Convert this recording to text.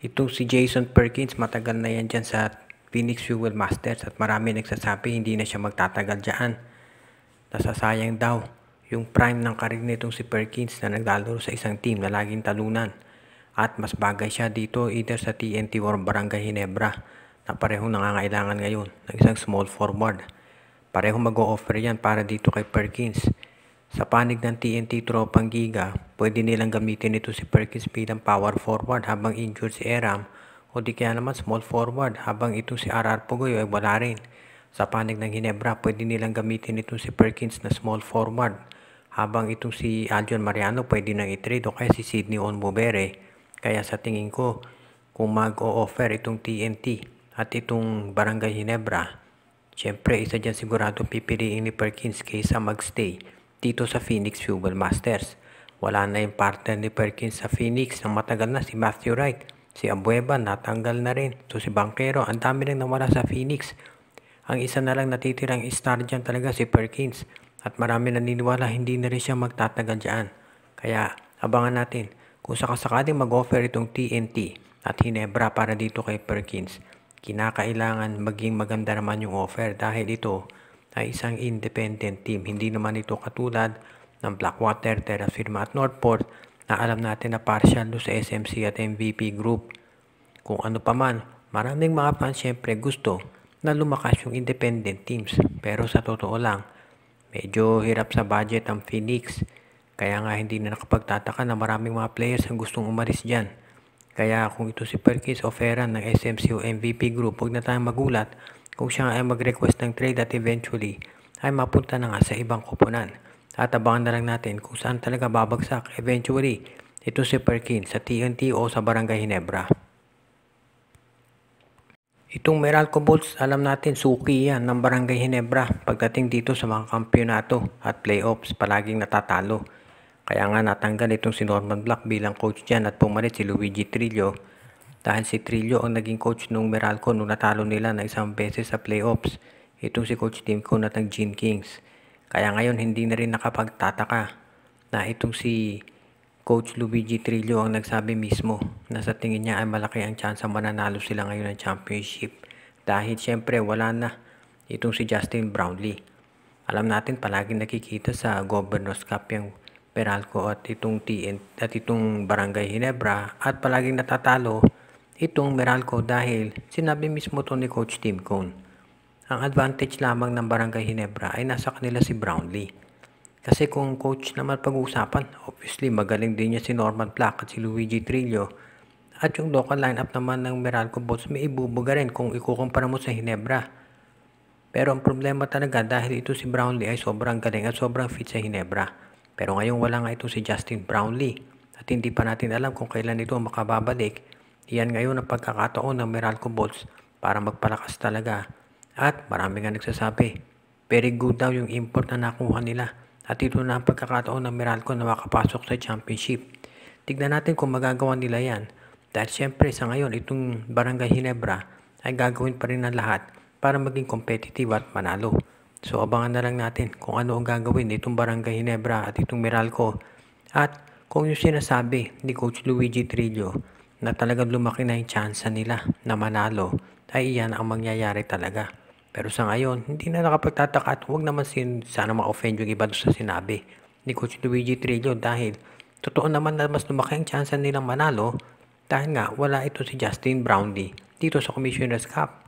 Itong si Jason Perkins, matagal na yan dyan sa Phoenix Fuel Masters at marami nagsasabi hindi na siya magtatagal dyan. Nasasayang daw yung prime ng karir nitong si Perkins na naglalaro sa isang team na laging talunan. At mas bagay siya dito either sa TNT or Barangay Ginebra na parehong nangangailangan ngayon ng isang small forward. Parehong mag-o-offer yan para dito kay Perkins. Sa panig ng TNT Tropang Giga, pwede nilang gamitin ito si Perkins bilang power forward habang injured si Eram o di kaya naman small forward habang itong si RR Pugoy ay wala rin. Sa panig ng Ginebra, pwede nilang gamitin itong si Perkins na small forward habang itong si Aljon Mariano pwede nang i-trade o kaya si Sidney Onbubere. Kaya sa tingin ko, kung mag-o-offer itong TNT at itong Barangay Ginebra, syempre isa dyan sigurado pipiliin ni Perkins kaysa magstay dito sa Phoenix Fuel Masters. Wala na yung partner ni Perkins sa Phoenix ng matagal na, si Matthew Wright. Si Abueva natanggal na rin. So si Banquero, ang dami rin nawala sa Phoenix. Ang isa na lang natitirang star dyan talaga si Perkins. At marami naniniwala hindi na rin siya magtatagal dyan. Kaya abangan natin kung sakasakaling mag-offer itong TNT at Ginebra para dito kay Perkins. Kinakailangan maging maganda naman yung offer dahil ito ay isang independent team. Hindi naman ito katulad ng Blackwater, Terra Firma at Northport na alam natin na partial sa SMC at MVP Group. Kung ano pa man, maraming mga fans syempre gusto na lumakas yung independent teams. Pero sa totoo lang, medyo hirap sa budget ang Phoenix. Kaya nga hindi na nakapagtataka na maraming mga players ang gustong umalis dyan. Kaya kung ito si Perkins offeran ng SMC o MVP Group, huwag na tayong magulat kung siya ay mag-request ng trade at eventually ay mapunta na nga sa ibang koponan. At abangan na lang natin kung saan talaga babagsak eventually ito si Perkins sa TNT o sa Barangay Ginebra. Itong Meralco Bolts, alam natin suki yan ng Barangay Ginebra pagdating dito sa mga kampyonato at playoffs, palaging natatalo. Kaya nga natanggal itong si Norman Black bilang coach dyan at pumalit si Luigi Trillo dahil si Trillo ang naging coach nung Meralco nung natalo nila na isang beses sa playoffs. Itong si Coach Tim Cone at ang Gene Kings. Kaya ngayon hindi na rin nakapagtataka na itong si Coach Luigi Trillo ang nagsabi mismo na sa tingin niya ay malaki ang tsansa mananalo sila ngayon ng championship. Dahil syempre wala na itong si Justin Brownlee. Alam natin palaging nakikita sa Governor's Cup yung Meralco at itong Barangay Ginebra at palaging natatalo itong Meralco dahil sinabi mismo to ni Coach Tim Cone. Ang advantage lamang ng Barangay Ginebra ay nasa kanila si Brownlee. Kasi kung coach naman pag-uusapan, obviously magaling din niya si Norman Black at si Luigi Trillo. At yung local lineup naman ng Meralco Bolts may ibubuga rin kung ikukumpara mo sa Ginebra. Pero ang problema talaga dahil ito si Brownlee ay sobrang galing at sobrang fit sa Ginebra. Pero ngayon wala nga ito si Justin Brownlee at hindi pa natin alam kung kailan ito makababalik. Iyan ngayon ang pagkakataon ng Meralco Bolts para magpalakas talaga. At marami nga nagsasabi, very good daw yung import na nakuha nila. At ito na ang pagkakataon ng Meralco na makapasok sa championship. Tignan natin kung magagawa nila yan. Dahil syempre sa ngayon itong Barangay Ginebra ay gagawin pa rin ng lahat para maging competitive at manalo. So abangan na lang natin kung ano ang gagawin nitong Barangay Ginebra at itong Meralco. At kung yung sinasabi ni Coach Luigi Trillo na talagang lumaki na yung chance nila na manalo, ay iyan ang mangyayari talaga. Pero sa ngayon, hindi na nakapagtataka at huwag naman sana ma-offend yung iba doon sa sinabi ni Coach Luigi Trillo dahil totoo naman na mas lumaki ang chance nilang manalo dahil nga wala ito si Justin Brownlee dito sa Commissioner's Cup.